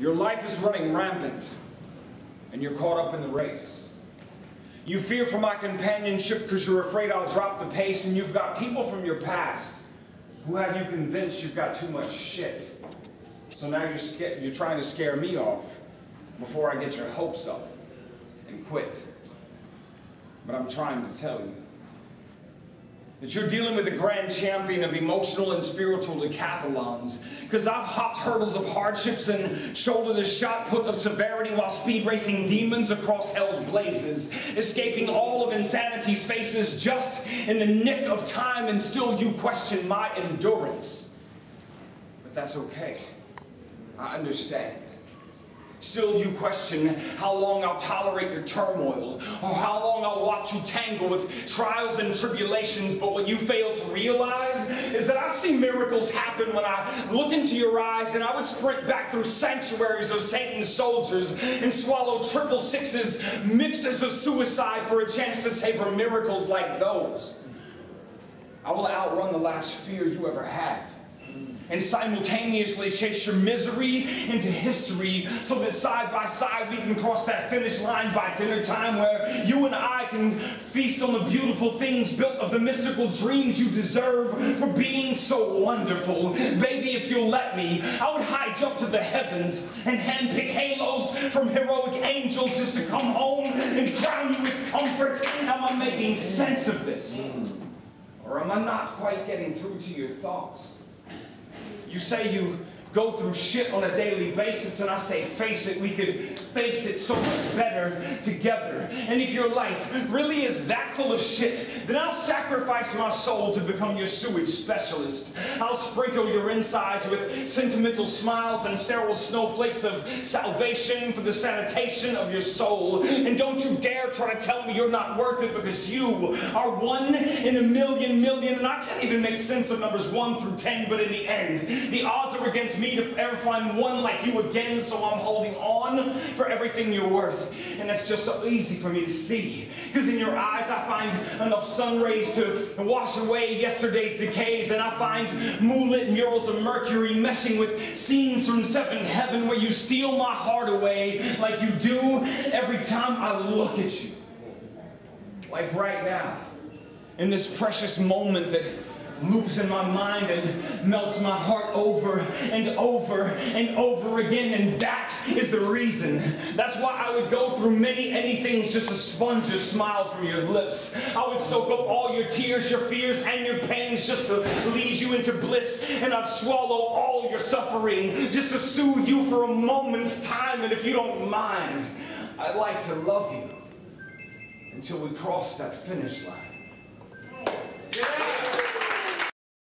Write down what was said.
Your life is running rampant, and you're caught up in the race. You fear for my companionship because you're afraid I'll drop the pace, and you've got people from your past who have you convinced you've got too much shit. So now you're trying to scare me off before I get your hopes up and quit. But I'm trying to tell you that you're dealing with a grand champion of emotional and spiritual decathlons, because I've hopped hurdles of hardships and shouldered the shot put of severity while speed racing demons across hell's blazes, escaping all of insanity's faces just in the nick of time, and still you question my endurance. But that's okay. I understand. Still you question how long I'll tolerate your turmoil, or how long I'll watch you tangle with trials and tribulations, but what you fail to realize is that I see miracles happen when I look into your eyes, and I would sprint back through sanctuaries of Satan's soldiers and swallow triple sixes, mixes of suicide for a chance to savor miracles like those. I will outrun the last fear you ever had, and simultaneously chase your misery into history, so that side by side we can cross that finish line by dinner time, where you and I can feast on the beautiful things built of the mystical dreams you deserve for being so wonderful. Baby, if you'll let me, I would high jump to the heavens and handpick halos from heroic angels just to come home and crown you with comfort. Am I making sense of this? Or am I not quite getting through to your thoughts? You say you go through shit on a daily basis, and I say, face it, we could face it so much better together. And if your life really is that full of shit, then I'll sacrifice my soul to become your sewage specialist. I'll sprinkle your insides with sentimental smiles and sterile snowflakes of salvation for the sanitation of your soul. And don't you dare try to tell me you're not worth it, because you are 1 in a million, and I can't even make sense of numbers 1 through 10, but in the end, the odds are against me to ever find one like you again, so I'm holding on for everything you're worth. And that's just so easy for me to see, because in your eyes I find enough sun rays to wash away yesterday's decays, and I find moonlit murals of Mercury meshing with scenes from seventh heaven, where you steal my heart away like you do every time I look at you. Like right now, in this precious moment that loops in my mind and melts my heart over and over and over again. And that is the reason. That's why I would go through anythings just to sponge a smile from your lips. I would soak up all your tears, your fears, and your pains just to lead you into bliss. And I'd swallow all your suffering just to soothe you for a moment's time. And if you don't mind, I'd like to love you until we cross that finish line.